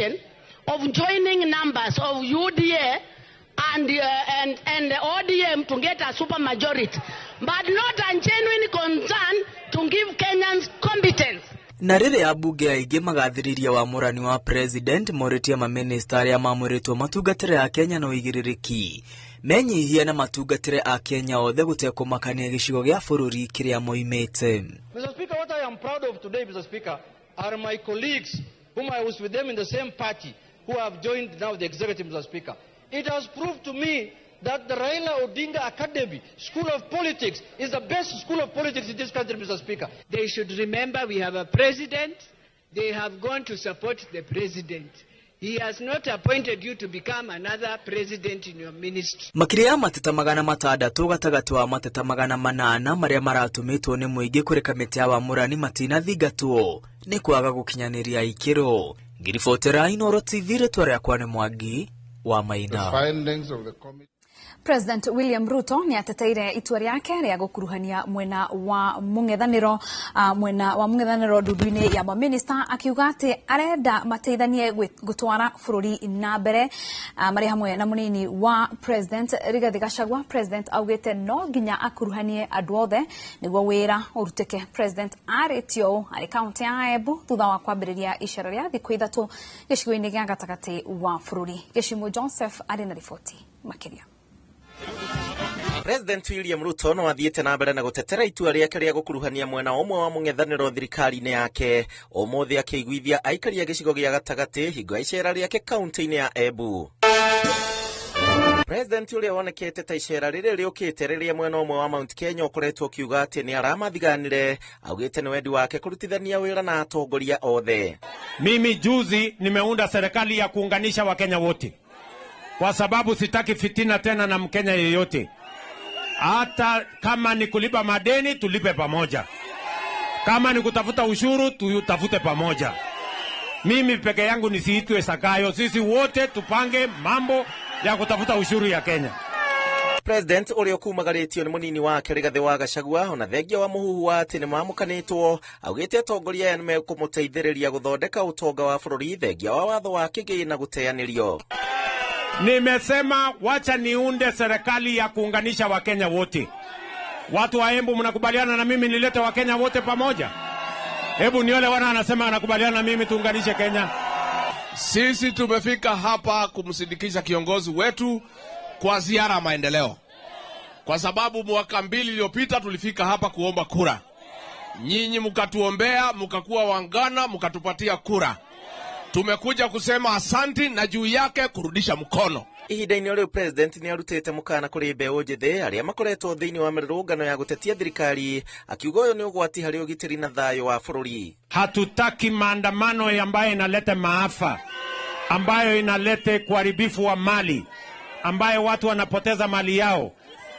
decision of joining numbers of UDA and the ODM to get a super majority, but not a genuine concern to give Kenyans competence. Na rĩrĩa ambunge aingĩ magathĩrĩria wamũrani wa president moretia maminista arĩa mamũrĩtwo matungatĩre a Kenya na ũigĩrĩrĩki menyihia na matungatĩre a Kenya othe gũtekũmakania gĩcigo gĩa bũrũri kĩrĩa moimĩte. Mr. Speaker, what I am proud of today, Mr. Speaker, are my colleagues whom I was with them in the same party who have joined now the executive, Mr. Speaker. It has proved to me that the Raila Odinga Academy School of Politics is the best school of politics in this country, Mr. Speaker. They should remember we have a president. They have gone to support the president. He has not appointed you to become another president in your ministry. Makiria mateta magana matandatu gatagati wa mateta magana manana maria maratumitwo ni muingi kuri kamiti ya wamũrani matinathingatwo ni kwaga gũkinyanĩria ikĩro. Ngiribotera Inooro TV rĩtwa rĩakwa nĩ Mwangi wa Maina. President William Ruto ni ateteire itua riake rĩa gũkuruhania mwena wa mũng'ethanĩro ndundu-inĩ ya maminista akiuga atĩ arenda mateithanie gũtwara bũrũri na mbere marĩ hamwe na mũnini wa president Rigathi Gachagua. President augĩte no nginya akuruhanie andũ othe nĩguo wĩra ũrutĩke. President arĩtio arĩ kaunti ya Embu thutha wa kwambĩrĩria icera rĩa thikũ ithatũ gĩcigo-inĩ gĩa gatagatĩ wa bũrũri. Gĩcimo Joseph arĩ na riboti makĩria. President William Ruto no athiĩte na mbere na gũtetera itua rĩake rĩa gũkuruhania mwena ũmwe wa mũng'ethanĩro thirikari-inĩ yake ũmũthĩ akĩiguithia aikari a gĩcigo gĩa gatagatĩ hingo ya icera rĩake kaunti-inĩ ya Embu. President ũrĩa wonekete ta icera rĩrĩa rĩũkĩte rĩrĩa mwena ũmwe wa Mount Kenya ũkoretwo kiuga atĩ nĩ aramathiganire, augĩte nĩ wendi wake kũrutithania wĩra na atongoria othe. Mimi juzi nimeunda serikali ya kuunganisha Wakenya wote, kwa sababu sitaki fitina tena na Mkenya yeyote. Hata kama ni kulipa madeni tulipe pamoja, kama ni kutafuta ushuru tutafute pamoja. Mimi peke yangu nisiitwe Sakayo, sisi wote tupange mambo ya kutafuta ushuru ya Kenya. President ũrĩa ũkumagaritio nĩ mũnini wake Rigathi wa Gachagua ona thengia wa mũhuhu wa atĩ nĩ mamũkanĩtwo, augĩte atongoria aya nĩ mekũmũteithĩrĩria gũthondeka ũtonga wa bũrũri thengia wa watho wa kĩgĩna na gũteanĩrio. Nimesema wacha niunde serikali ya kuunganisha Wakenya wote. Watu wa Embu mnakubaliana na mimi nilete Wakenya wote pamoja? Hebu niole wana anasema anakubaliana na mimi tuunganishe Kenya. Sisi tumefika hapa kumsindikisha kiongozi wetu kwa ziara ya maendeleo. Kwa sababu mwaka 2 iliyopita tulifika hapa kuomba kura. Nyinyi mkatuombea, mkakuwa wangana, mkatupatia kura. Tumekuja kusema asanti na juu yake kurudisha mkono. Ihinda-inĩ rĩu president nĩ arutĩte mũkana kũrĩ mbeũ njĩthĩ arĩa makoretwo thĩinĩ wa mĩrũrũngano ya gũtetia thirikari, akiuga ũyũ nĩ ũgwati harĩ ũgitĩri na thayũ wa bũrũri. Hatutaki maandamano ambayo inaleta maafa, ambayo inaleta kuharibifu wa mali, ambayo watu wanapoteza mali yao.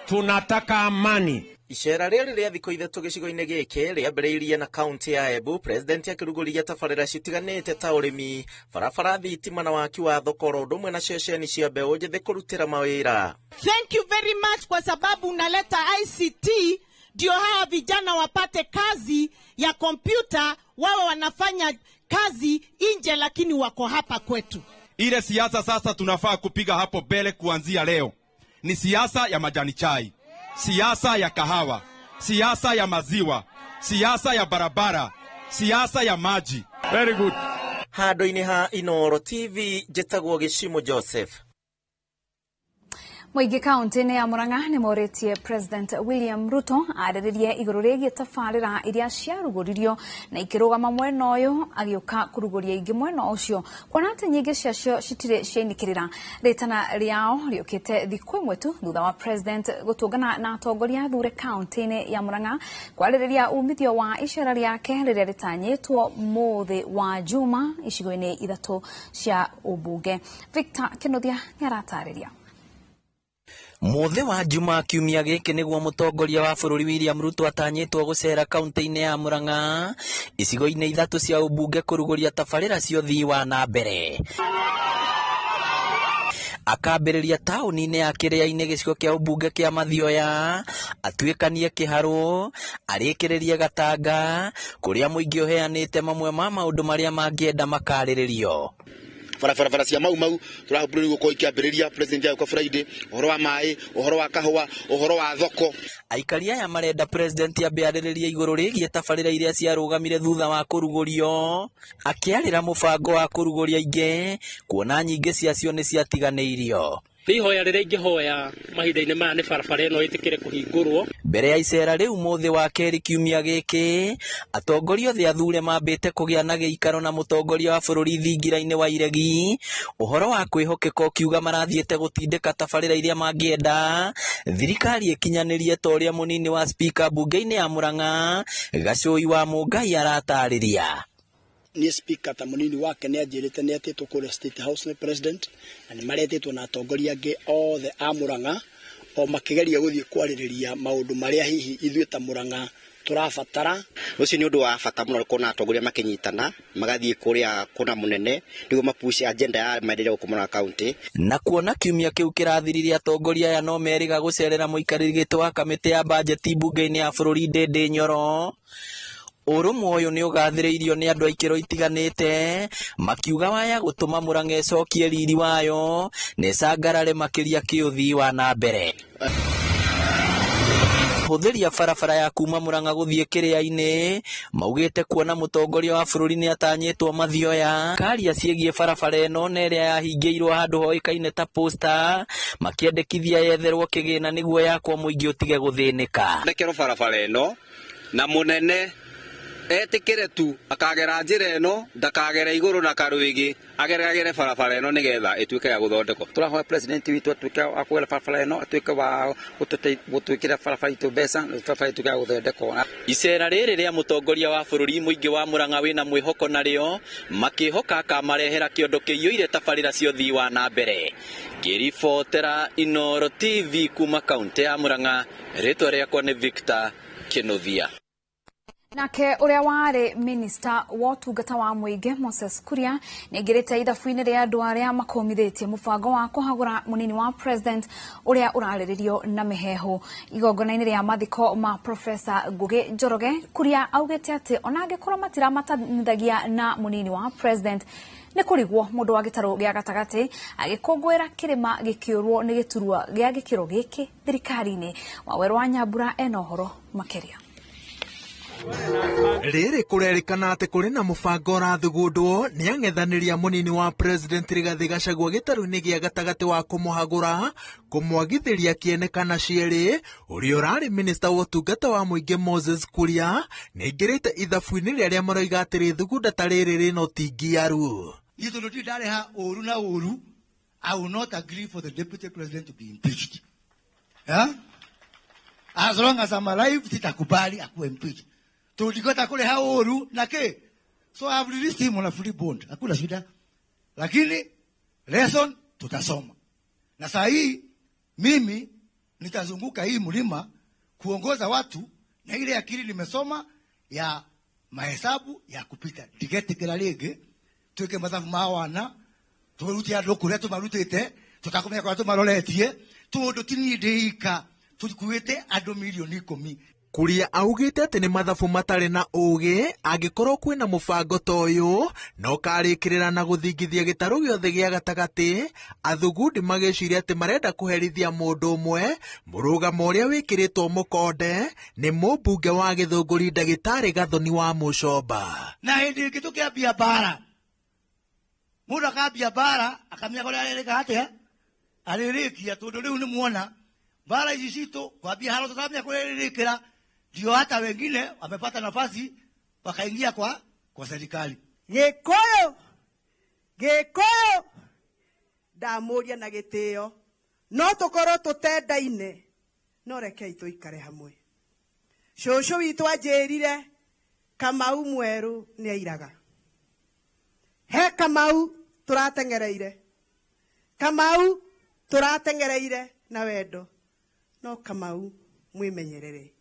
Tunataka amani. Icera rĩrĩ rĩa thikũ ithatũ gĩcigo-inĩ gĩkĩ rĩambĩrĩirie na kaunti ya Embu, president akĩrugũria tabarĩra citiganĩte ta ũrĩmi, barabara, thitima na waki wa thoko oro ũndũ ũmwe na ceceni cia mbeũ njĩthĩ kũrutĩra mawĩra. Thank you very much kwa sababu unaleta ICT ndio hawa vijana wapate kazi ya kompyuta, wao wanafanya kazi nje lakini wako hapa kwetu. Ile siasa sasa tunafaa kupiga hapo mbele kuanzia leo ni siasa ya majani chai, siasa ya kahawa, siasa ya maziwa, siasa ya barabara, siasa ya maji. Very good. Handũ-inĩ ha Inooro TV njĩtagwo Gĩcimo Joseph. Mũingĩ kaunti-inĩ ya Murang'a nĩ morĩtie President William Ruto arĩrĩrie igũrũ rĩgiĩ tabarĩra iria ciarugũririo na ikĩrũgama mwena ũyũ agĩũka kũrugũria ingĩ mwena ũcio, kuona atĩ nyingĩ ciacio citirĩ ciainĩkĩrĩra. Rĩtana rĩao rĩũkĩte thikũ ĩmwe tu thutha wa president gũtũngana na atongoria athure kaunti-inĩ ya Murang'a kwarĩrĩria umithio wa icera rĩake rĩrĩa rĩtanyĩtwo mũthĩ wa Juma icigo-inĩ ithatũ cia ũmbunge. Victor Kĩnuthia nĩ aratarĩria. Mũthĩ wa Juma kiumia gĩkĩ nĩguo mũtongoria wa bũrũri William Ruto atanyĩtwo gũcera kaunti-inĩ ya Murang'a icigo-inĩ ithatũ cia ũmbunge kũrugũria tabarĩra cia ũthii wa na mbere. Akambĩrĩria taũni-inĩ ya Kĩrĩa-inĩ gĩcigo kĩa ũmbunge kĩa Mathioya, atuĩkanie Kĩharũ, arĩkĩrĩrie Gatanga, kũrĩa mũingĩ ũheanĩte mamwe ma maũndũ marĩa mangĩenda makarĩrĩrio. barabara cia mau turahuburu guko ikiambiriria president ya Friday uhoro wa mai uhoro wa kahua uhoro wa thoko. Aikari aya marenda president ambearĩrĩrie igũrũ rĩgiĩ tabarĩra iria ciarũgamire thutha wa kũrugũrio, akĩarĩra mũbango wa kũrugũria ingĩ kuona nyingĩ ciacio nĩ ciatiganĩirio. Ihoya rĩrĩa ingĩhoya mahinda-inĩ maya nĩ barabara ĩno ĩtĩkĩre kũhingũrwo. Mbere ya icera rĩu mũthĩ wa kerĩ kiumia gĩkĩ, atongoria othe athure mambĩte kũgĩa na gĩikaro na mũtongoria wa bũrũri thingira-inĩ wa iregi, ũhoro wa kwĩhokeka ũkiuga marathiĩte gũtindĩka tabarĩra iria mangĩenda thirikari ĩkinyanĩrie ta ũrĩa mũnini wa spika mbunge-inĩ ya Murang'a Gacũi wa Mũngai aratarĩria. Ni speaker ta munini wake ni ajirite ni atetwo kule State House ni president na ni maretetwo na atongoria ange othe a Murang'a o makigeria guthie kwaririria maundu maria hihi ithuĩ ta Murang'a turabatara. Ucio ni undu wa bata muno kuona atongoria makinyitana magathie kuria kuna munene niguo mapush agenda ya maendeleo ku Murang'a county. Na kuona kiumia kĩu kĩrathirire atongoria aya no meriga gũcerera mũikarĩri gĩtĩ wa kamĩtĩ ya bajeti mbunge-inĩ ya bũrũri Ndĩndĩ Nyoro. Ũrũmwe ũyũ nĩ ũgathĩrĩirio nĩ andũ a ikĩro itiganĩte, makiuga waya gũtũma Murang'a ĩcokie riri wayo na ĩcangarare makĩria kĩũthii wa na mbere. Hũthĩria barabara ya kuma Murang'a gũthiĩ Kĩrĩa-inĩ maugĩte kuona mũtongoria wa bũrũri nĩ atanyĩtwo mathioya karia ciĩgiĩ barabara ĩno na ĩrĩa yahingĩirwo handũ hoĩkaine ta posta, makĩendekithia yetherwo kĩgĩna nĩguo yakwo mũingĩ ũtige gũthĩnĩka. Ndekerwo barabara ĩno na mũnene etikire tu akagera njira eno ndakagera iguru na karwigi ageragere barabara eno nigetha ituike ya guthondeko. Turahoya president witu atuike akwela barabara eno atuike wa gutwikira barabara itu besa barabara ituike ya guthondeko. Icera rĩrĩ rĩa mũtongoria wa bũrũri mũingĩ wa Murang'a wĩna mwĩhoko narĩo makĩhoka akamarehera kĩondo kĩiyũire tabarĩra cia ũthii wa na mbere. Ngĩribotera Inooro TV kuma kaunti ya Murang'a, rĩtwa rĩakwa nĩ Victor Kĩnuthia. Nake uria wari minister wa ũtungata wa mũingĩ Moses Kuria nĩaingĩrĩte ithabu-inĩ rĩa andũ arĩa makomithitie mũbango wa kũhagũra mũnini wa president uria ũrarĩrĩrio na mĩhehu. Igongona-inĩ rĩa mathiko ma Professor Ngũgĩ Njoroge, Kuria augĩte atĩ ona angĩkorwo matiramathanithagia na mũnini wa president nĩ kũrigwo mũndũ wa gĩtarũ gĩa gatagatĩ agĩkũngũĩra kĩrĩma gĩkĩũrwo nĩ gĩturwa gĩa gĩkĩro gĩkĩ thirikari-inĩ. Waweru wa Nyambura ena ũhoro makĩria. Rĩrĩ kũrerĩkana atĩ kũrĩ na mũbango ũrathugundwo nĩ ang'ethanĩria mũnini wa president Rigathĩ Gachagua gĩtarũ-inĩ gĩa gatagatĩ wa kũmũhagũra, kũmwagithĩria kĩene kana cierĩ. Ũrĩa ũrarĩ minister wa ũtungata wa mũingĩ Moses Kuria nĩaingĩrĩte ithabu-inĩ rĩrĩa maroiga atĩ rĩthugunda ta rĩrĩ rĩno ti ngiaru. Ithuĩ tũtindareha ũru na ũru. I will not agree for the deputy president to be impeached. As long as I'm alive, sitakubali akuwe impeached. Tulikota kule haoru na ke. So I have released him on a free bond. Hakuna shida. Lakini lesson tutasoma. Na saa hii mimi nitazunguka hii mlima kuongoza watu na ile akili nimesoma ya mahesabu ya kupita. Digete kila lege tuweke mathafu mawana turuti ya dokure tumarutite tutakomea kwa tumaroletie tundu tinidika tulikuete ando milioni 10. Kuria augĩte atĩ nĩ mathabu matarĩ na ũgĩ angĩkorwo kwĩna mũbango ta ũyũ no karĩkĩrĩra na gũthingithia gĩtarũ gĩothe gĩa gatagatĩ. Athugundi magĩciria atĩ marenda kũherithia mũndũ ũmwe, mũrũgamo ũrĩa wĩkĩrĩtwo mũkonde nĩ mũmbunge wa Gĩthũngũri Ndagĩtarĩ Gathoni wa Mũcomba. Na hĩndĩ ĩngĩ tũkĩambia bara mũndũ akambia bara akamenya kũrĩa arĩrĩka atĩa arĩrĩkia tondũ rĩu nĩ muona bara ici citũ kwambia haro tũkamenya kũrĩa arĩrĩkĩra. Ndio hata wengine wamepata nafasi wakaingia kwa serikali. Gĩkũyũ ndamuria na gĩtĩo no tũkorwo tũtendaine no rekei tũikare hamwe. Cũcũ witũ anjĩrire Kamau mwerũ nĩ airaga. He Kamau tũratengereire na wendo no Kamau mwimenyerere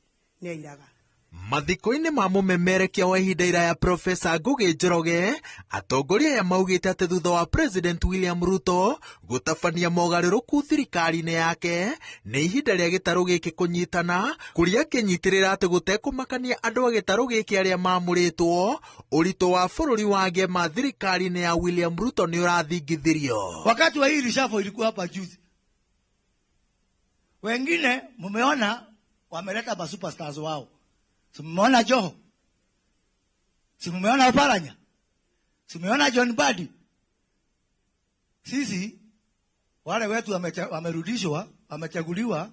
nĩ airaga. Mathiko-inĩ ma mũmemerekia wa ihinda iraya Profesa Ngugi Njoroge, atongoria aya maugĩte atĩ thutha wa President William Ruto gũtabania mogarũrũku thirikari-inĩ yake, nĩ ihinda rĩa gĩtarũ gĩkĩ kũnyitana, kũrĩa kĩnyitĩrĩra atĩ gũtekũmakania andũ a gĩtarũ gĩkĩ arĩa mamũrĩtwo, ũritũ wa bũrũri wa ngema thirikari-inĩ ya William Ruto nĩ ũrathingithirio. Wakati wa hii reshuffle ilikuwa hapa juzi, wengine mumeona wameleta masuperstars wao. Simumeona Joho, simumeona Oparanya, simumeona John Badi. Sisi wale wetu wamerudishwa, wamechaguliwa,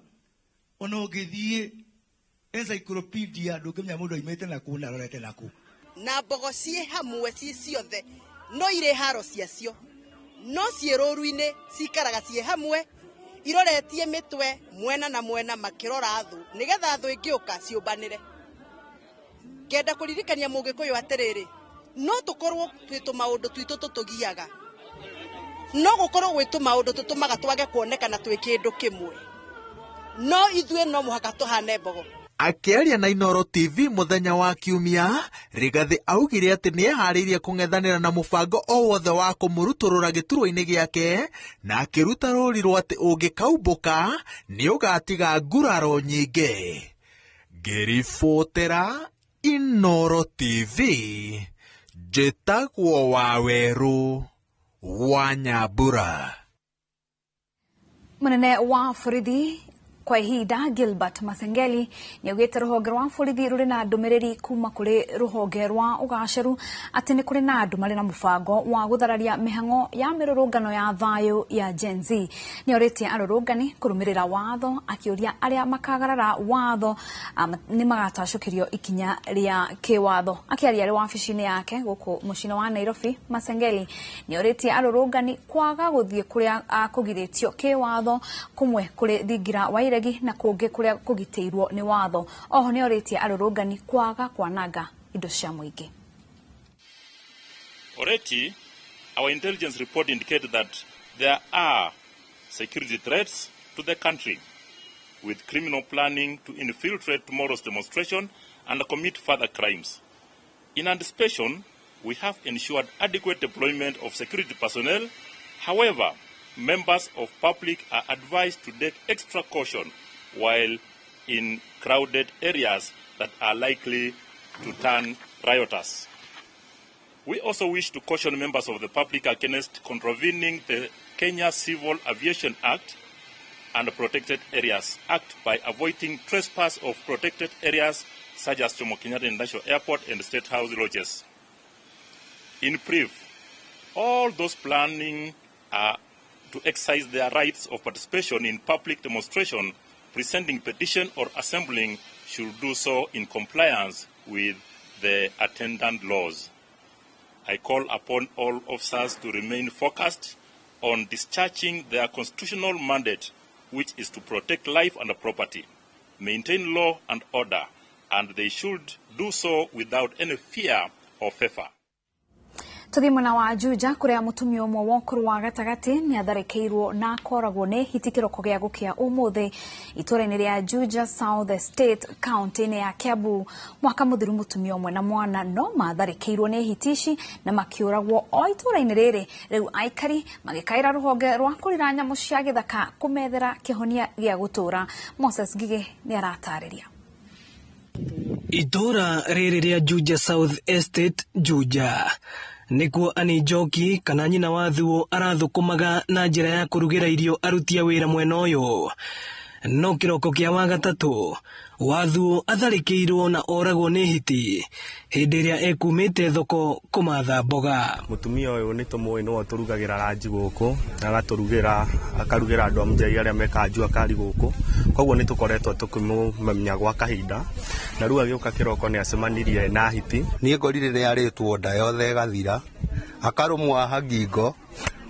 onogithie encyclopedia ndukimya mundu imete na kuna rorete naku. Na mbogo cie hamwe cie ciothe no ire haro ciacio, no cieroru-ine cikaraga cie hamwe iroretie mitwe mwena na mwena makirora thu nigetha thu ingiuka ciumbanire. Ngenda kuririkania Mugikuyu atiriri, no tukorwo twitu maundu twitu tutugiaga, no gukorwo gwitu maundu tutumaga twage kuonekana twi kindu kimwe, no ithue no muhaka tuhane mbogo. Akĩaria na Inooro TV mũthenya wa Kiumia, Rigathi augire atĩ nĩ eharĩirie kũng'ethanĩra na mũbango o wothe wa kũmũrutũrũra gĩturwa-inĩ gĩake, na akĩruta rũri rwa atĩ ũngĩkaumbũka nĩ ũgatiga nguraro nyingĩ. Ngĩribotera Inooro TV, njĩtagwo Waweru wa Nyambura. Mũnene wa borithi kwa ihinda Gilbert Masengeli nĩ augĩte rũhonge rwa borithi rũrĩ na ndũmĩrĩri kuma kũrĩ rũhonge rwa ũgacĩru atĩ nĩ kũrĩ na andũ marĩ na mũbango wa gũthararia mĩhang'o ya mĩrũrũngano ya thayũ ya Gen Z. Nĩ orĩtie arũrũngani kũrũmĩrĩra watho, akĩũria arĩa makagarara watho nĩ magatacũkĩrio ikinya rĩa kĩwatho. Akĩaria arĩ wabici-inĩ yake gũkũ mũciĩ wa Nairobi, Masengeli nĩ orĩtie arũrũngani kwaga gũthiĩ kũrĩa kũgirĩtio kĩwatho, kũmwe kũrĩ thingira wa na kũngĩ kũrĩa kũgitĩirwo nĩ watho. Oho nĩ orĩtie arũrũngani kwaga kwananga indo cia mũingĩ. Already, our intelligence report indicated that there are security threats to the country, with criminal planning to infiltrate tomorrow's demonstration and commit further crimes. In anticipation, we have ensured adequate deployment of security personnel. However, members of public are advised to take extra caution while in crowded areas that are likely to turn riotous. We also wish to caution members of the public against contravening the Kenya Civil Aviation Act and Protected Areas Act by avoiding trespass of protected areas such as Jomo Kenyatta International Airport and State House lodges. In brief, all those planning to exercise their rights of participation in public demonstration, presenting petition or assembling should do so in compliance with the attendant laws. I call upon all officers to remain focused on discharging their constitutional mandate, which is to protect life and property, maintain law and order, and they should do so without any fear or favor. Tuthi mwena wa Juja kũrĩa mũtumia ũmwe wa ũkũrũ wa gatagatĩ nĩ atharĩkĩirwo na akoragwo nĩ hiti kĩroko gĩa gũkĩa ũmũthĩ itũũra-inĩ rĩa Juja South State County-inĩ ya Kiambu. Mwaka mũthiru mũtumia ũmwe na mwana no matharĩkĩirwo nĩ hiti ici na makĩũragwo o itũũra-inĩ rĩrĩ. Rĩu aikari magĩkaĩra rũhonge rwa kũrira nyamũ cia gĩthaka kũmethera kĩhonia gĩa gũtũũra. Moses Ngigĩ nĩ aratarĩria. Itũũra rĩrĩ rĩa Juja South Estate Juja nikuo Ani Njoki kana nyina wa Thuo arathũkũmaga na njĩra ya kũrugĩra irio aruti a wĩra mwena ũyũ. No kĩroko kĩa wagatatũ wa Thuo atharĩkĩirwo na oragwo nĩ hiti hĩndĩ ĩrĩa ekumĩte thoko kũmatha mboga. Mũtumia ũyũ nĩ tũmũĩ no tũrugagĩra ranji gũkũ agatũrugĩra akarugĩra andũ a mũtheri arĩa mekanjua kari gũkũ, koguo nĩ tũkoretwo tũkĩmũmenya gwa kahinda na rĩu agĩũka kĩroko nĩ acemanirie na hiti. Niĩ ngorire nĩ arĩtwo nda yothe ĩgathira akarũmwo haha ngingo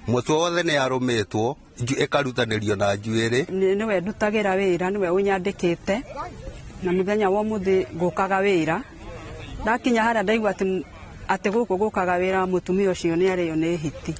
mũtwe wothe nĩ arũmĩtwo ĩkarutanĩrio na njuĩrĩ. Nĩwe ndutagĩra wĩra, nĩwe ũnyandĩkĩte na mũthenya wa mũthĩ ngũkaga wĩra. Ndakinya harĩa ndaigua atĩ gũkũ ngũkaga wĩra mũtumia ũcio nĩ arĩo nĩ hiti.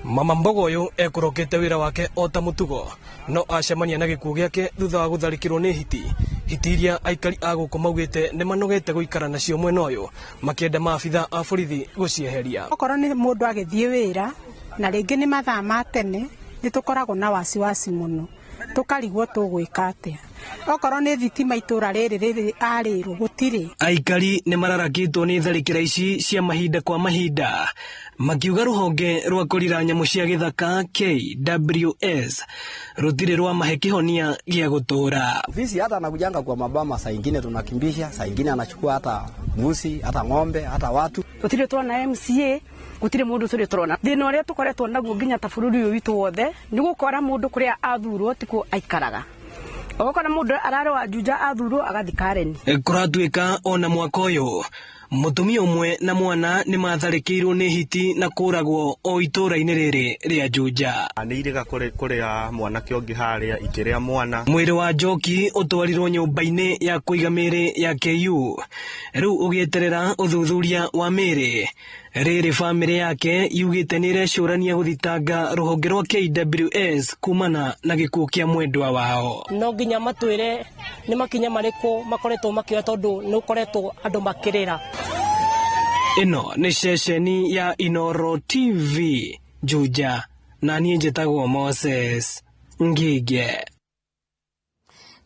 Mama mboga ũyũ ekũrokete wĩra wake o ta mũtugo no acemania na gĩkuũ gĩake thutha wa gũtharĩkĩrwo nĩ hiti hitiria aikari aguko maugite ne manogete guikara nacio mwena uyu makienda maabitha a borithi gucieheria. Okorwo ni mundu agithie wira na ringi ni mathaa ma tene ni tukoragwo na wasiwasi muno tukarigwo tugwika atia. Okorwo ni thitima itura riri arirwo gutiri. Aikari ni mararakitwo ni tharikira ici cia mahinda kwa mahinda makiuga ruhonge rwa kurira nyamu cia githaka KWS rutire rwa mahe kihonia gia gutura. Visi hata anakujanga kwa mabama, saa ingine tunakimbisha, saa ingine anachukua hata mbuzi, hata ng'ombe, hata watu. Tutire tuona MCA gutire mundu turi turona thina uria tukoretwo naguo nginya ta bururi uyu witu wothe ni gukora mundu kuria athurwo tiko aikaraga. Ogokora mundu arare wa Juja athurwo agathikareni. Kuratuika ona mwaka uyu mutumia umwe na mwana ni matharikirwo ni hiti na kuragwo o itura-ini riri ria Juja. Anirega kuria mwana kiongi haria ikiria mwana. Mwiri wa Njoki utwarirwo nyumba-ini ya kuiga miri ya KU riu ugieterera uthuthuria wa miri. Riri family yake yugite ni recurania guthitanga ruhonge rwa KWS kumana na gikuo kia mwendwa wao. No nginya matwire ni makinya mariko makoretwo makioya tondu ni ukoretwo andu makirira. Ino ni ceceni ya Inoro TV Juja na niĩ njĩtagwo Moses Ngige.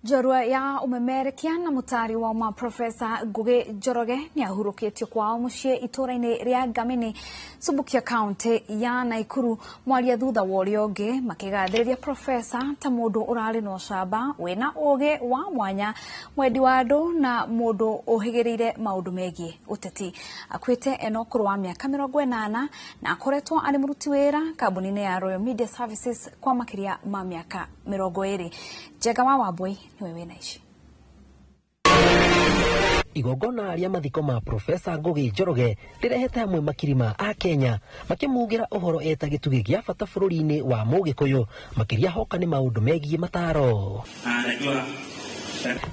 Jorua ya umemerekia na mutari wa uma Profesa Ngugi Njoroge ni ahurukitio kwao mucie itura-ini ria Ngamini Subukia County ya Naikuru mwaria thutha wa uria ungi makigathĩrĩria Profesa ta mundu urari no camba wina uge wa mwanya mwendi wa andu na mundu uhigirire maundu megie uteti. Akwite enokuru wa miaka 80 na akoretwo ari muruti wira kambuni-ini ya Royal Media Services kwa makiria ma miaka 20. Jegama Wabui niwe wina ici. Igongona ria mathiko ma Profesa Ngugi Njoroge rirehete hamwe makirima a Kenya makimugira uhoro eta gitugi gia bata bururi-ini wa Mugikuyu makiria hoka ni maundu megie mataro.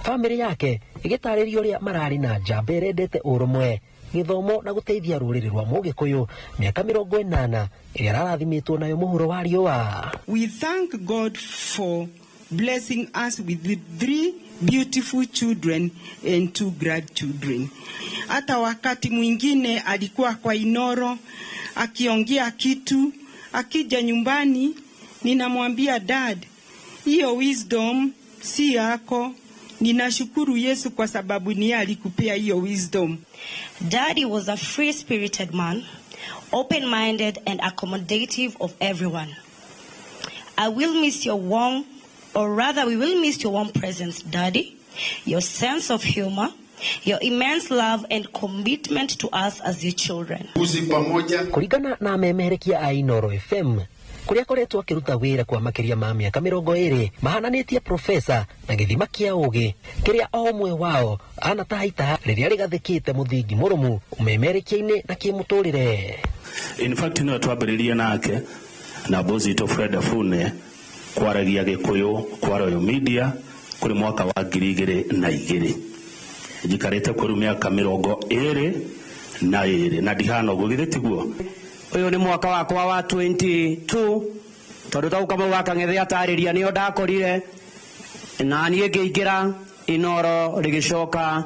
Family yake igitaririo ria marari na njamba irendete urumwe githomo na guteithia ruriri rwa Mugikuyu miaka 80 iria rarathimitwo nayo muhuro wa riua. We thank God for blessing us with the 3 beautiful children and 2 grandchildren. Hata wakati mwingine alikuwa kwa Inoro akiongea kitu, akija nyumbani ninamwambia dad, hiyo wisdom si yako. Ninashukuru Yesu kwa sababu ni alikupea hiyo wisdom. Daddy was a free-spirited man, open-minded and accommodative of everyone. I will miss your warm, or rather we will miss your warm presence, Daddy, your sense of humor, your immense love and commitment to us as your children. Kurigana na memerekia a Inoro FM, kuria koretwo akiruta wira kwa makiria ma miaka 20 mahananitie Profesa na githima kia ugi kiria o umwe wao anatahaita riria rigathikite muthingi murumu umemerekia-ini na kimuturire. In fact no twambiririe nake na bozi to Fred Afune kwaragia Gikuyu kwa Royal Media kuri mwaka wa 2002 jikarete kuri miaka 20 na dihano gugithitiguo. Uyu ni mwaka wakwa wa 22 tondu tau kama wakang'ethia atariria nio ndakorire na nie ngiingira Inoro rigicoka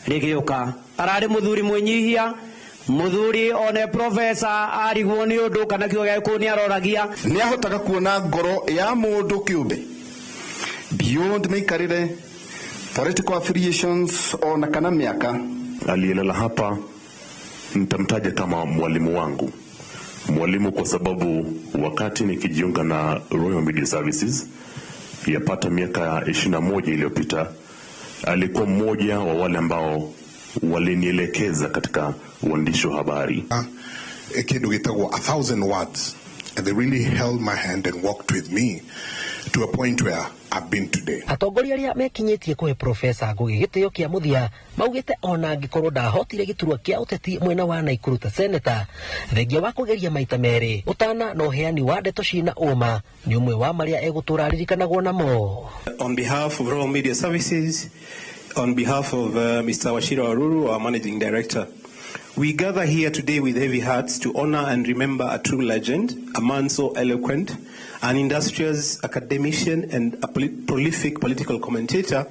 rigiuka. Arari muthuri mwinyihia muthuri one Profesa arigwo ni undu kana kiugo giaku ni aroragia ni ahotaga kuona ngoro ya mundu kiumbe beyond meikarire political affiliations ona kana miaka. Aliyelela hapa nitamtaja kama mwalimu wangu. Mwalimu kwa sababu wakati nikijiunga na Royal Media Services yapata miaka 21 iliyopita alikuwa mmoja wa wale ambao walinielekeza katika uandishi wa habari. Kidu gitagwo 1,000 words and they really held my hand and walked with me to a point where I've been today. Atongoria aria mekinyitie kuhe Profesa Ngugi gitio kia muthia maugite ona ngikorwo ndahotire giturwa kia uteti mwena wa Naikuru ta seneta thengia wa kugeria maita meri utana na uheani wa ndeto cina uma ni umwe wa maria egutura ririkanagwo namo. On behalf of Royal Media Services, on behalf of Mr. Wachira Waruru, our Managing Director, we gather here today with heavy hearts to honor and remember a true legend, a man so eloquent, an industrious academician and a prolific political commentator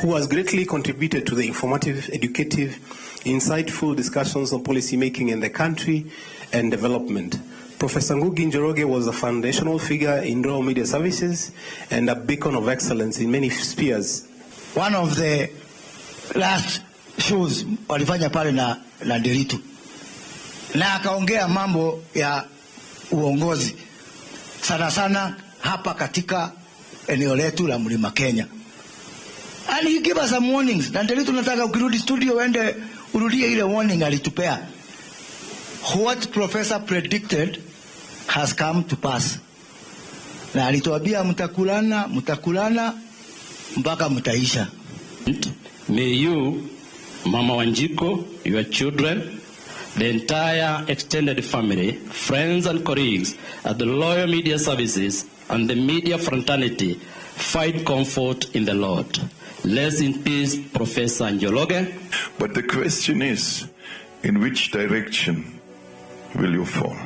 who has greatly contributed to the informative, educative, insightful discussions on policy making in the country and development. Professor Ngugi Njoroge was a foundational figure in Royal Media Services and a beacon of excellence in many spheres. One of the last shows walifanya pale na Nderitu, na akaongea mambo ya uongozi sana sana hapa katika eneo letu la Mlima Kenya. And he gave us some warnings. Na Nderitu, nataka ukirudi studio uende urudie ile warning alitupea. What Professor predicted has come to pass. Na alituambia mtakulana mpaka mtaisha. May you, Mama Wanjiko, your children, the entire extended family, friends and colleagues at the Loyal Media Services and the media fraternity find comfort in the Lord. Rest in peace, Professor Njoroge. But the question is, in which direction will you fall?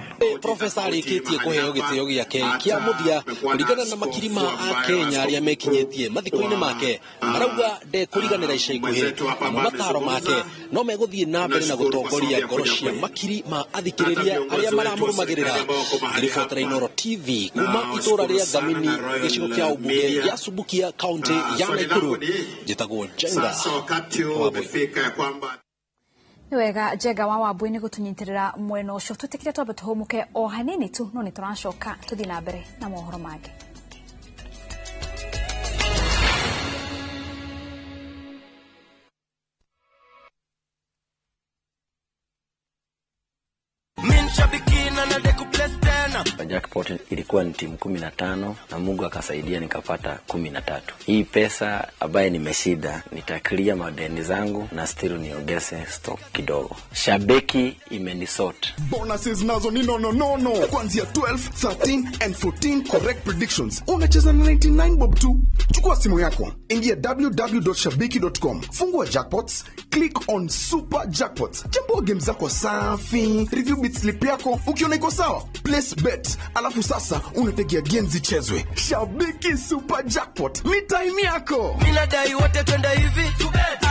Professor alikitie kuheo gitio giake kia muthia kuringana na makiri ma a Kenya aria mekinyetie mathiko-ini make marauga de kuriganira ica ikuhi na mataro make no meguthie na mbere na gutongoria ngoro cia makiri ma athikiriria aria maramurumagirira. Ribotera Inoro TV kuma itura ria Gamini gicigo kia ubunge ya Subukia County ya Nakuru. Jitagwo Jenga Wega Jega wa Wambui ni gutunyitirira mweno ucio tutikire twambe tuhumuke o hanini tu no ni turacoka tuthi na mbere na mohoro mangĩ. Jackpot ilikuwa ni timu 15 na Mungu akasaidia nikapata 13. Hii pesa ambaye nimeshida nitaklia madeni zangu na still niongeze stock kidogo. Shabeki imenisort. Bonuses nazo ni no. Kuanzia 12, 13 and 14 correct predictions. Unacheza na 99 bob tu. Chukua simu yako, ingia www.shabiki.com. Fungua jackpots, click on super jackpots. Chambua game zako safi, review bit slip yako, ukiona iko sawa, place bet. Alafu sasa unategea games zichezwe. Shabiki super jackpot, ni time yako. Minadai wote twenda hivi to bet.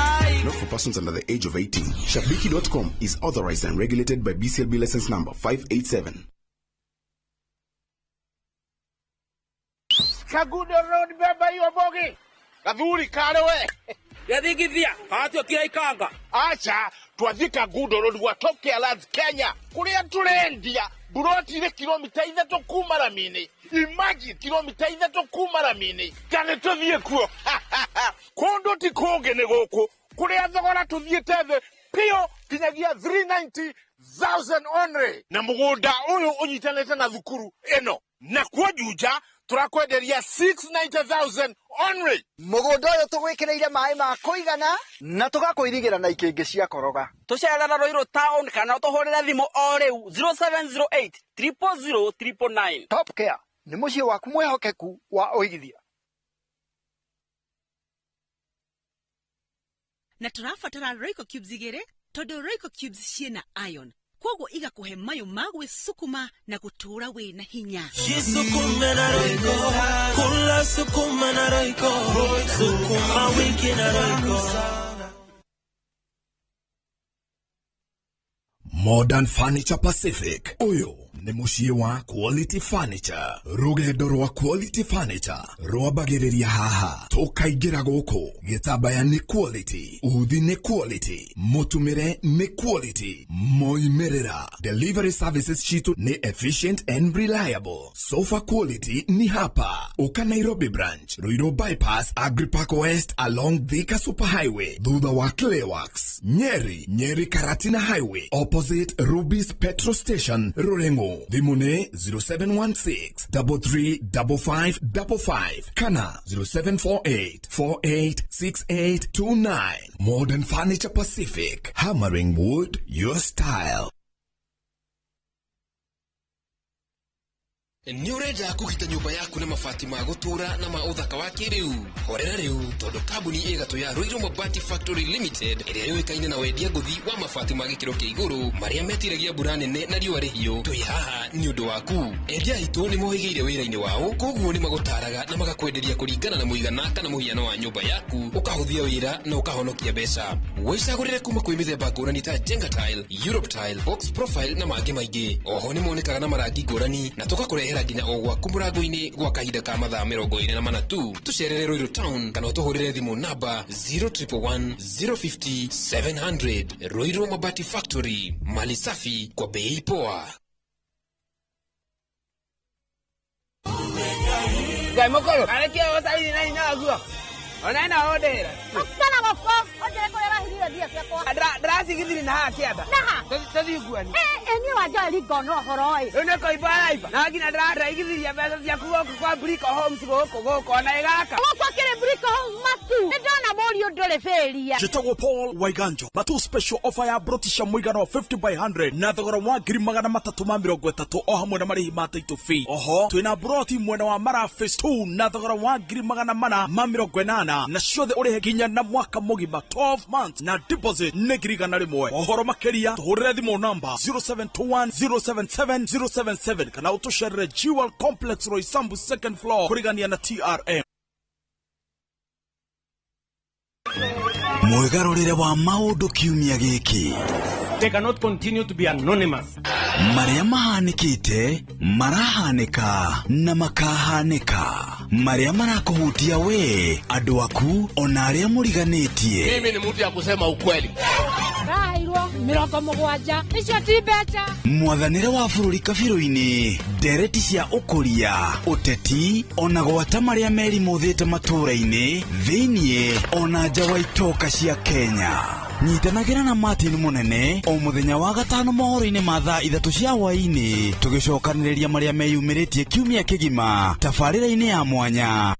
Not for persons under the age of 18. Shabiki.com is authorized and regulated by BCLB license number 587. Kagudo Road beba hiyo bogi. Kadhuri kalewe. Yathigithia, hatio kira ikanga. Acha, twathika Kagudo Road watoke Alliance Kenya. Kuria turendia, buroti ile kilomita 3 kuma Ramini. Imagine kilomita 3 kuma Ramini. Kane tuthie kuo. Kondo ti kongene goko. Kuria thogora tuthie teve. Pio kinyagia 390,000 only. Na mugunda uyu unyitanete na thukuru eno. Na kwa Juja turakwenderia 690,000 only. Mugunda uyu tugwikireire mai ma kuigana na tugakuirigira na ikingi cia koroga. Tucerera Roiro Town kana tuhorera thimu o riu 0708 000 999. Top Care ni mucie waku mwehokeku wa uigithia. Na turafatara Royco Cubes igere todo Royco Cubes ciena iron kogo iga kuhe mayo magwe sukuma na gutura we na hinya. Sukuma na Royco kula sukuma na Royco sukuma wiki na Royco. Modern Furniture Pacific. Oyo ni mucie wa Quality Furniture. Rugendo rwa Quality Furniture rwambagĩrĩria haha. Tukaingĩra gũkũ gĩtambaya nĩ quality, uthi nĩ quality, mutumire nĩ quality, moimerera. Delivery services citu ni efficient and reliable. Sofa quality ni hapa. Uka Nairobi branch, Ruiru bypass, Agripark West along Thika Superhighway, thutha wa Clayworks. Nyeri Karatina Highway, opposite Ruby's Petrol Station, Rurengo. Dhimune 0716 335555 kana 0748 486829. Modern Furniture Pacific, hammering wood your style. Ni urenda kugita nyumba yaku na mabati ma gutura na ma uthaka wa kiriu. Horera riu tondu kambuni igatu ya Ruiru Mabati Factory Limited iria yuikaine na wendia nguthi wa mabati ma gikiro kia iguru maria metiragia mbura nene na riua rihiu. Twi haha ni undu waku. Endia itu ni mohigeire wira-ini wao, koguo ni magutaraga na magakwenderia kuringana na muigana kana muhiano wa nyumba yaku, ukahuthia wira na ukahonokia mbeca. Wicagurire kuma kwi mithemba ngurani ta Jenga Tile, Europe Tile, Box Profile na mangi maingi. Oho ni monekaga na marangi ngurani na tugakurehera nginya o gwaku murango-ini gwa kahinda ka mathaa 24 tu. Tucerere Ruiru Town kana utuhurire thimu namba 0111 050 700. Ruiru Mabati Factory, mali safi kwa bei poa. Gai mokoro, alekia wasaidi na inagua. Onaina odera. Kana mafo, odera kolera hiriyo dia kwa. Drasi githiri na hakiada. Naha. Tadi guani. Eni waja ligono horoi. Une ko ibara iba. Na gina dra igithiri ya besa ya kuwa kwa Brico Homes goko na igaka. Kwa kile Brico Homes matu. Ndona mori odole feria. Jitagwo Paul Waiganjo. Matu special offer ya brotisha muigano 50 by 100 na thogora wa 330 o hamwe na marihi ma title fee. Oho, twina broti mwena wa Mara Phase 2 na thogora wa 480 na ciothe urihe ginya na mwaka mugima 12 months na deposit negirigana rimwe. Ohoro makeria tuhurire thimu namba 0721077077 kana utusherere Jewel Complex Roysambu second floor kurigania na TRM. Mwegarurire wa maundu kiumia giki. They cannot continue to be anonymous. Maria mahanikite, marahanika na makahanika. Maria marakuhutia we, andu aku ona aria muriganitie. Mimi ni mtu ya kusema ukweli. Rairo, mirongo mugwanja, icio ti mbeca. Mwathanire wa bururi kabiru-ini, ndereti cia ukuria, uteti, ona gwata maria meri muthite matura-ini, thiini ona nja wa itoka cia Kenya. Nyitanagira na Martin Munene o muthenya wa gatano mohoro-ini ma thaa 3 cia hwaini tugicokaniriria maria meyumiritie kiumia kigima tabarira-ini ya mwanya.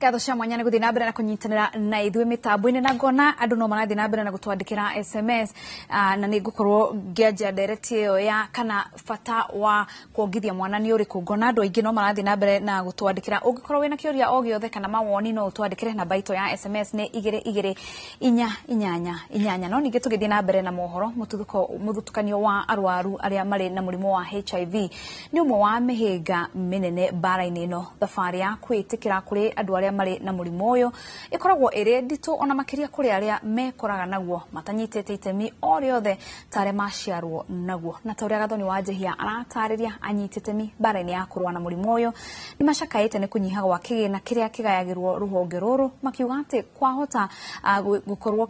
Gatho cia mwanya nĩ gũthiĩ na mbere na kũnyitanĩra na ithuĩ mĩtambo-inĩ na ngona andũ no marathiĩ na mbere na gũtwandĩkĩra SMS na nĩ ngũkorwo ngĩanjia ndereti ĩyo ya kana bata wa kuongithia mwana nĩ ũrĩkũ. Ngona andũ aingĩ no marathiĩ na mbere na gũtwandĩkĩra. Ũngĩkorwo wĩna kĩũria o gĩothe kana mawoni no ũtwandĩkĩre namba itũ ya SMS nĩ 2288. No ningĩ tũgĩthiĩ na mbere na mohoro, mũthutũkanio wa arwaru arĩa marĩ na mũrimũ wa HIV nĩ ũmwe wa mĩhĩnga mĩnene bara-inĩ ĩno. Thabarĩ ya kwĩtĩkĩra kũrĩ andũ arĩa mari na murimo uyu ikoragwo iri ndito ona makiria kuri aria mekoraga naguo matanyitete itemi o riothe tare maciarwo naguo. Na ta uria Gathoni wa Njihia aratariria anyitete mi bara-ini ya kurwa na murimo uyu ni macakaite ni kunyiha gwa kigina kiria kigayagirwo ruhonge ruru makiuga ati kwahota gukorwo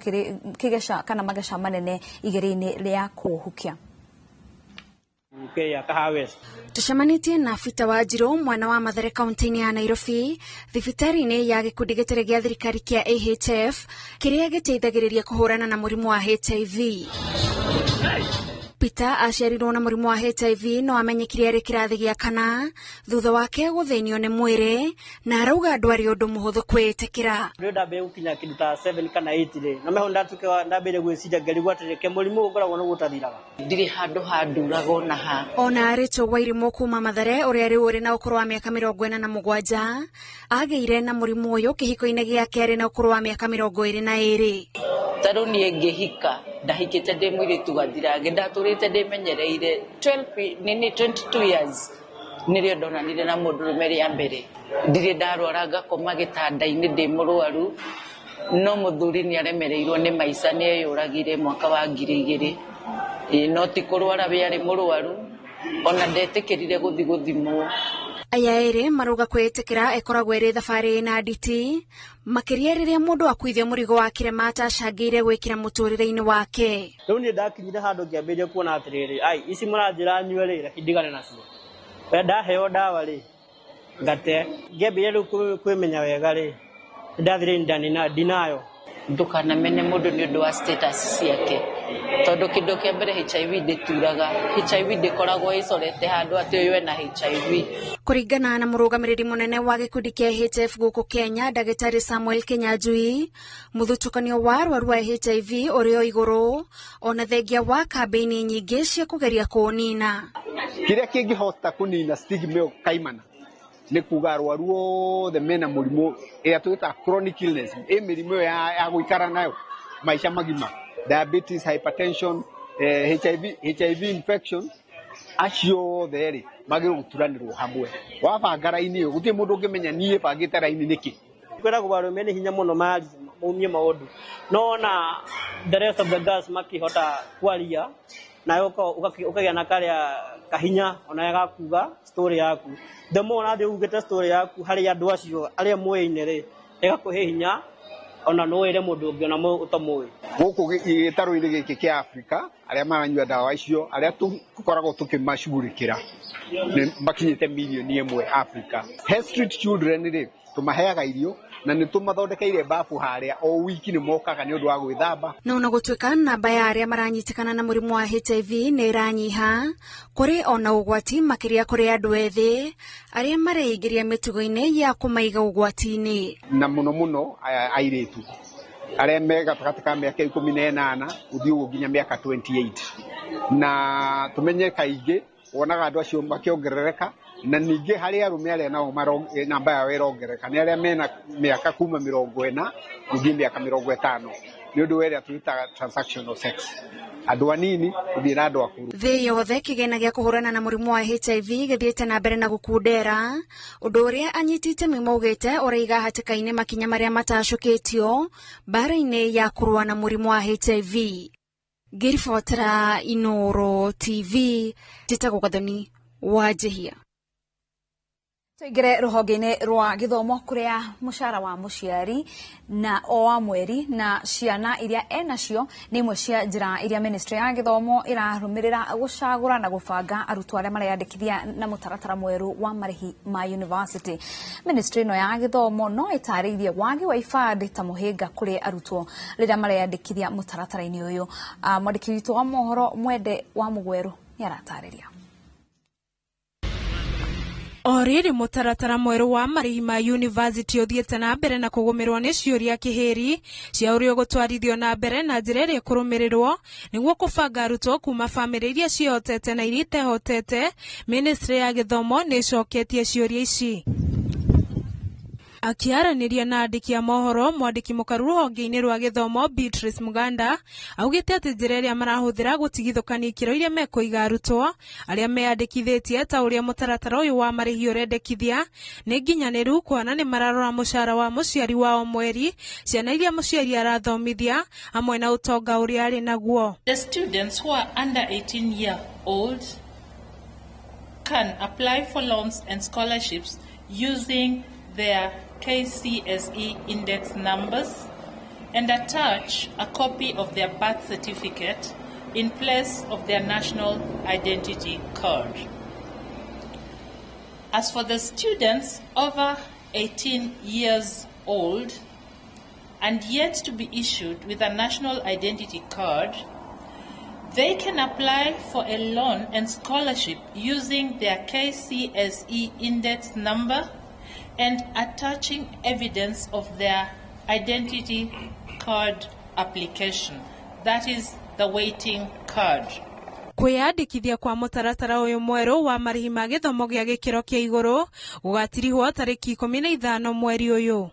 kigesha kana magesha manene igeri-ini ria kuhukia. Tucemanitie na Fita Wanjiru mwana wa Mathare kaunti-ini ya Nairobi thibitari-ini ya gikundi gitari gia thirikari kia AHF kiria giteithagiriria kuhurana na murimu wa HIV. Peter aciarirwo na murimu wa HIV no amenyekire ari kirathi gia kana thutha wake guthenio ni mwiri na arauga ndwari undu muhuthu kwitikira. Ndabe ukinya kindu ta 7 kana 8 ri no meho ndatuke ndabire gwiciria ngari gwatirike murimu ugoragwo no gutathiraga ndiri handu handurago na ha. Ona arĩtwo Wairimu kuma Mathare uria riu uri na ukuru wa miaka 47 ageire na murimu uyu kihiko-ini giake ari na ukuru wa miaka 22. Taru nie ngihika ndahikite ndi mwiritu gathirange ndaturite ndimenyereire 22 years nirio ndonanire na mundu rumeri ya mbere ndire ndarwara ngakoma gitanda-ini ndi murwaru no muthuri ni aremereirwo ni maica ni eyuragire mwaka wa 2000 no ti kurwara we ari murwaru ona ndetikirire guthimwo. Aya ere maruga kwetekera ekoragwo ere thabari na nditi makiria riria mundu akuithia murigo wa kirema atacangire gwikira muturire-ini wake. Riu ni ndakinyire handu ngiambiria kuona atiriri ai ici muranjira nyue ri rakindigane nacio we ndaheo dawa ri ngate ngiambiria riu kwimenya wega ri ndathire ndani na dinayo ndukanamene mundu ni undu wa status ciake tondu kindu kia mbere HIV ndituraga HIV ndikoragwo icorete handu ati uyu ena HIV. Kuringana na murugamiriri munene wa gikundi kia HF guku Kenya Dagitari Samuel Kinyanjui, muthutukanio wa arwaru wa HIV urio iguru ona thengia wa kambeni nyingi cia kugeria kunina. Kiria kingihota kunina stigma kaimana ni kuga arwaru othe mena murimu ira twita chronic illness mirimu ya guikara nayo maisha magima, diabetes, hypertension, HIV infection acio theri magiro guturanirwo hamwe wabanga raini gutie mundu ngimenya nie bangite raini niki kwera kubaru mene hinya muno mali mumye maundu nona the rest of the girls makihota kwaria na ukagia na karia kahinya ona yagakuga story yaku the more na ugete story yaku hari andu acio aria muine ri igakuhe hinya ona no ire mundu ungi ona mu utamui guku gitaro-ini giki kia Africa aria maranyua dawa icio aria tukoragwo tukimashugurikira ni makinyite milioni imwe Africa. Health Street Children ri tumaheaga irio na ni tumathondekeire bafu haria o wiki ni mokaga ni undu wa gwithamba. No na gutwika namba ya aria maranyitikana na murimu wa HIV ni iranyiha kuri ona ugwati makiria kuri andu ethi aria mareigiria mitugo-ini ya kumaiga ugwati-ini na muno airetu aria me gatagati ka miaka 18 uthii nginya miaka 28 na tumenye kaingi wonaga andu acio makiongerereka na ningi hari arume aria nao namba yao irongereka ni aria mena miaka kuma 40 nginya miaka 50 ni undu weria twita transactional sex andu anini uthira andu akuru. Thii yothe kigena gia kuhurana na murimu wa HIV githiite na mbere na gukundera undu uria anyitite mimugite uraiga hatikaine makinya maria matacukitio bara-ini ya kurua na murimu wa HIV. Girifotera Inoro TV Tita Gugathoni Wajihia. Tuigire ruhonge-ini rwa githomo kuria mushara wa muciari na o wa mweri na ciana iria enacio ni imwe cia njira iria ministry ya githomo irarumirira gucagura na gubanga arutwo aria mareyandikithia na mutaratara mweru wa marihi ma university. Ministry no ya githomo no itariithie wagi wa ifadi ta muhinga kuri arutwo riria mareyandikithia mutaratara-ini uyu. Mwandiki witu wa mohoro Mwende wa Mugweru ni aratariria. Oriri mutaratara mweru wa marihi ma university uthiete na mbere na kugumirwo ni ciuria kihiri cia urio gutwarithio na mbere na njira iria kurumirirwo niguo kubanga arutwo kuma family iria ciotete na iria itehotete. Ministry ya githomo ni coketie ciuria ici. Akiaraniria na andiki a mohoro mwandiki mukaru ruhonge-ini rwa githomo Beatrice Muganda augite ati njira iria marahuthira gutigithukania ikiro iria mekuiga arutwo aria meyandikithitie ta uria mutaratara uyu wa marihi urendekithia ni nginyaniru kuona ni mararora mucara wa muciari wao mweri ciana iria muciari arathomithia amwe na utonga uria ari naguo. The students who are under 18 year old can apply for loans and scholarships using their KCSE index numbers and attach a copy of their birth certificate in place of their national identity card. As for the students over 18 years old and yet to be issued with a national identity card, they can apply for a loan and scholarship using their KCSE index number and attaching evidence of their identity card application, that is the waiting card. Kwiyandikithia kwa mutaratara uyu mweru wa marihi ma githomo gia gikiro kia iguru gugatirihwo tariki 15 mweri uyu.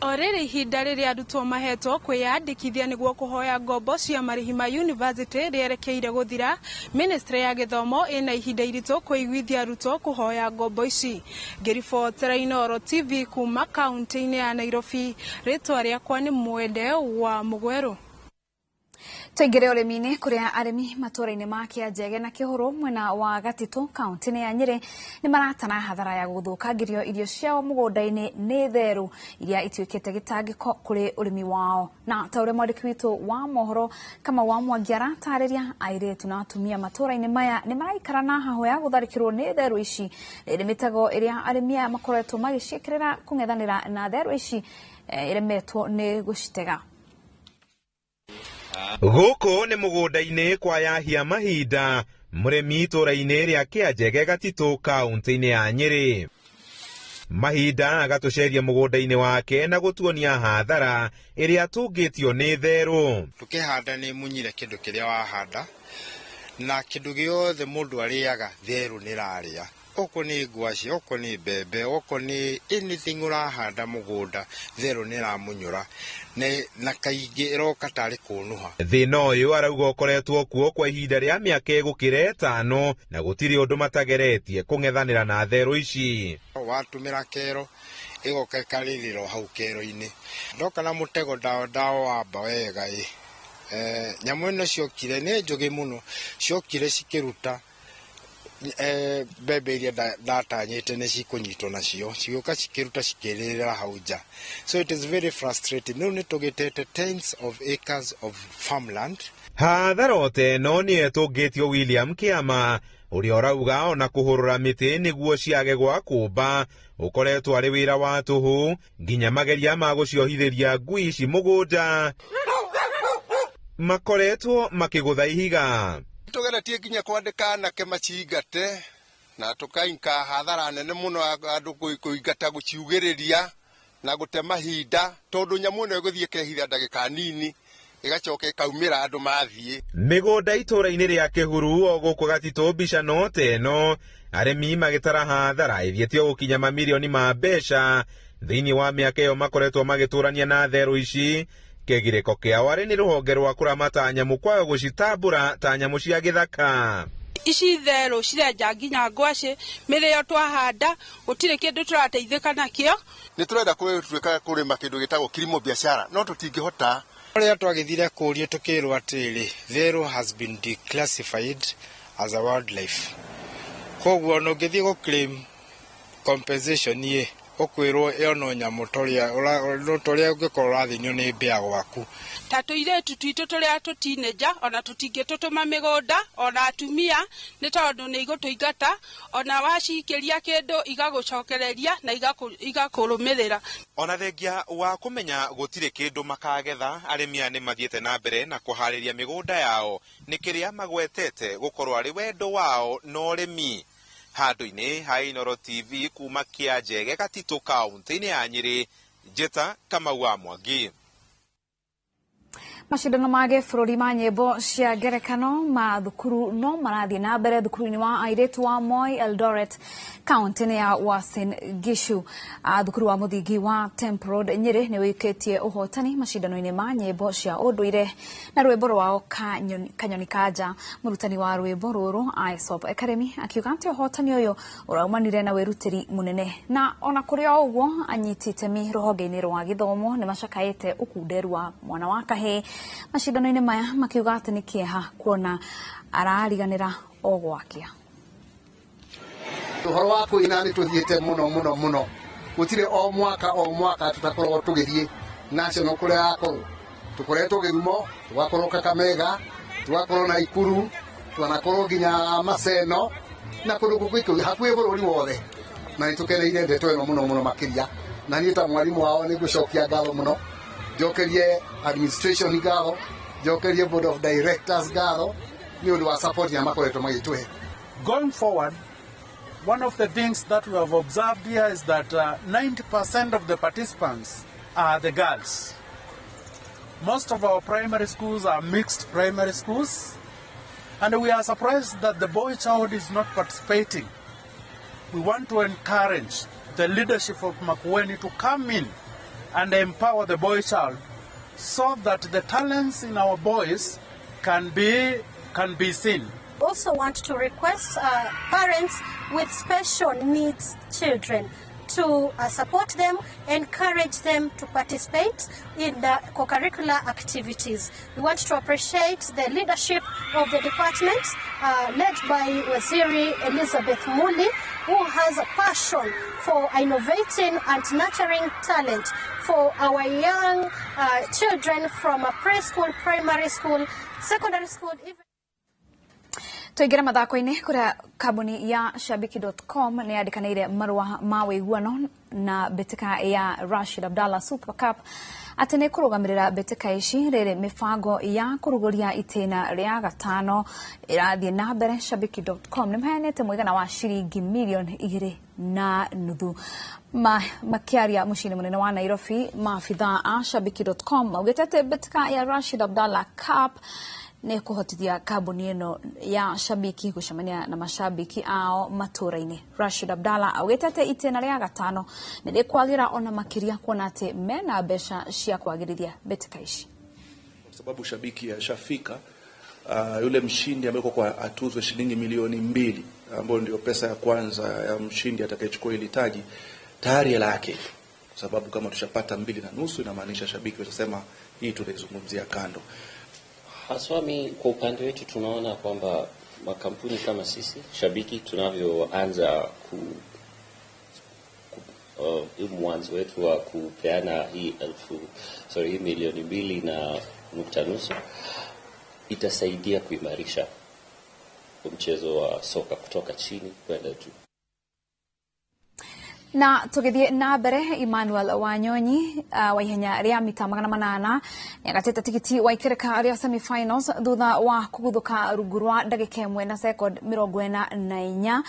Oriri ihinda riria arutwo mahetwo kwiyandikithia niguo kuhoya ngombo cia marihi ma university rierekeire guthira. Ministry ya githomo ina ihinda iritu kuiguithia arutwo kuhoya ngombo ici. Ngiribotera Inoro TV kuma kaunti-ini ya Nairobi. Ritwa riakwa ni Mwende wa Mugweru. Tuingire urimi-ini kuria arimi matura-ini ma Kianjege na Kihuru mwena wa Gatitu kaunti-ini ya Nyeri ni maratana hathara ya guthukangirio irio ciao mugunda-ini ni theru iria ituikite gitangiko kuri urimi wao. Na ta uria mwandiki witu wa mohoro kama wa Mwangi aratariria airetu na atumia matura-ini maya ni maraikara na haho ya gutharikirwo ni theru ici iri mitago iria arimi makoretwo magicikirira kungethanira na theru ici iremetwo ni gucitega. Guko nĩ mũgũnda-inĩ kwa yahia mahinda mũrĩmi itũũra-inĩ rĩa Kĩanjege Gatitũ kaunti-inĩ ya Nyĩrĩ. Mahinda agatũceria mũgũnda-inĩ wake na gũtuonia hathara ĩrĩa atungĩtio nĩ therũ. Tukĩhanda nĩ munyire kĩndũ kĩrĩa wahanda na kĩndũ gĩothe mũndũ arĩaga therũ nĩ rarĩa. Oko nĩ ngwaci, oko nĩ mbembe, oko nĩ anything urahanda mũgũnda therũ nĩ ramunyũra na kaingĩ ĩroka tarĩ kũnuha. Thĩna ũyũ arauga ũkoretwo kuo kwa ihinda rĩa mĩaka ĩgũkĩra 5 na gũtirĩ ũndũ matageretie kũng'ethanĩra na therũ ici. Watũmĩra kero ĩgoka ĩkarĩrĩrwo hau kero-inĩ. Ndoka na mũtego ndawa wamba wega nyamũ ĩno ciokire nĩ njũgĩ mũno, ciokire cikĩruta mbembe iria ndatanyĩte nĩ cikũnyitwo nacio, cigĩũka cikĩruta cikĩrĩrĩra hau nja. So it is very frustrating. Rĩu nĩ tũgĩtete tens of acres of farmland. Hathara ta ĩno nĩ ĩtũngĩtio William Kĩama ũrĩa ũrauga ona kũhũrũra mĩtĩ nĩguo ciage gwa kũmba ũkoretwo arĩ wĩra wa tũhũ nginya mageria ma gũciohithĩria ngui ici mũgũnda makoretwo makĩgũtha ihiga. Tugeretie nginya kwandĩka anake macingate na tũkainka hathara nene mũno andũ kũingata gũciugĩrĩria na gũte mahinda tondũ nyamũ ĩno ĩgũthiĩ kehitha ndagĩka nini ĩgacoka ĩkaumĩra andũ mathiĩ. Mĩgũnda itũũra-inĩ rĩa Kĩhuru o gũkũ Gatitũ mbica no ta ĩno arĩmi magĩtara hathara ĩthiĩtio gũkinya mamirioni ma mbeca thĩinĩ wa mĩaka ĩyo makoretwo magĩtũrania na therũ ici. Kĩgirĩko kĩao arĩ nĩ rũhonge rwa kũramata nyamũ kwaga gũcitambũra ta nyamũ cia gĩthaka. Ici therũ cirenja nginya ngwacĩ mĩrĩo twahanda gũtirĩ kĩndũ tũrateithĩka nakĩo. Nĩ tũrenda kũrĩma kĩndũ gĩtagwo kilimo biashara no tũtingĩhota. Rĩrĩa twagĩthire kũũrio tũkĩrwo atĩrĩ therũ has been declassified as a wildlife. Koguo no ngĩthiĩ gũclaim compensation ũkwĩrwo ĩono nyamũ tũrĩa ũngĩkorwo ũrathĩnio nĩ mbĩa gwaku. Ta tũirĩtu twitũ tũrĩa tũtineja ona tũtingĩtũtũma mĩgũnda ona atumia nĩ tondũ nĩ igũtũingata ona wacikĩria kĩndũ igagũcokereria na igakũrũmĩrĩra. Ona thengia wa kũmenya gũtirĩ kĩndũ makagetha arĩmi nĩ mathiĩte na mbere na kũharĩria mĩgũnda yao nĩ kĩrĩa magwetete gũkorwo arĩ wendo wao na ũrĩmi. Handũ-inĩ ha Inooro TV kuma Kĩanjege Gatitũ kaunti-inĩ ya Nyĩrĩ, Njeta Kamau wa Mwangi. Mashindano ma gĩbũrũri ma nyĩmbo cia ngerekano ma thukuru no marathiĩ na mbere thukuru-inĩ wa airĩtu wa Moi Eldoret kaunti-inĩ ya Uasin Gishu. Thukuru wa mũthingi wa Temple Road Nyĩrĩ nĩ wĩkĩtie ũhotani mashindano-inĩ ma nyĩmbo cia ũndũire na rwĩmbo rwao Kanyoni Kanja. Mũrutani wa rwĩmbo rũrũ Aesop Academy akiuga atĩ ũhotani ũyũ ũraumanire na wĩrutĩri mũnene na ona kũrĩ o ũguo anyiti itemi rũhonge-inĩ rwa gĩthomo nĩ macakaĩte ũkunderu wa mwana wa kahĩĩ. Mashindano-inĩ maya makiuga atĩ nĩ kĩeha kuona arariganĩra o gwakĩa. Ũhoro wa kũina nĩ tũthiĩte mũno gũtirĩ o mwaka tũtakorwo tũgĩthiĩ national kũrĩa akorwo tũkoretwo Gĩthumo tũgakorwo Kakamega tũgakorwo Naikuru twanakorwo nginya Maseno na kũndũ kũngĩ hakuhĩ bũrũri wothe na nĩ tũkeneire ndeto ĩno mũno makĩria na niĩ ta mwarimũ wao nĩ ngũcokia ngatho mũno jokerie administration ngatho jokerie board of directors ngatho nĩ ũndũ wa support ya makoretwo magĩtũhe. Going forward, one of the things that we have observed here is that 90% of the participants are the girls. Most of our primary schools are mixed primary schools, and we are surprised that the boy child is not participating. We want to encourage the leadership of Makueni to come in and empower the boy child so that the talents in our boys can be seen. Also want to request parents with special needs children to support them, encourage them to participate in the co-curricular activities. We want to appreciate the leadership of the department led by Waziri Elizabeth Muli, who has a passion for innovating and nurturing talent for our young children from preschool, primary school, secondary school, even Tuingira mathako-ini kuria kambuni ya Shabiki.com ni yandikaniire marua ma wiguano na betika ya Rashid Abdalla Super Cup ati ni kurugamirira betika ici riri mifango ya kuruguria itena ria gatano irathie na mbere. Shabiki.com ni maheanite mwigana wa shilingi milioni 2.5 makiaria mucini munene wa Nairobi. Maafitha a Shabiki.com maugite betika ya Rashid Abdalla Cup ne kuhotithia kambuni ino ya Shabiki gucemania na mashabiki ao maturaini. Rashid Abdalla augete itena ria gatano ni rikwagira ona makiria kuona ati mena mbeca cia kwagiriria betika ici, kwa sababu Shabiki yashafika. Yule mshindi ambaye kwa atuzwe shilingi milioni 2 ambayo ndio pesa ya kwanza ya mshindi atakayechukua ile taji tayari lake, kwa sababu kama tushapata 2.5 inamaanisha Shabiki watasema hii tunaizungumzia kando. Haswami, kwa upande wetu tunaona kwamba makampuni kama sisi Shabiki tunavyoanza mwanzo wetu wa kupeana hii milioni 2.5 itasaidia kuimarisha mchezo wa soka kutoka chini kwenda juu. Na tugithie na mbere, Emmanuel Wanyonyi wa ihenya ria mita 800 yagatete tikiti wa ikereka ria semi-finals thutha wa kuguthuka rungu rwa ndagika 1 na second 44.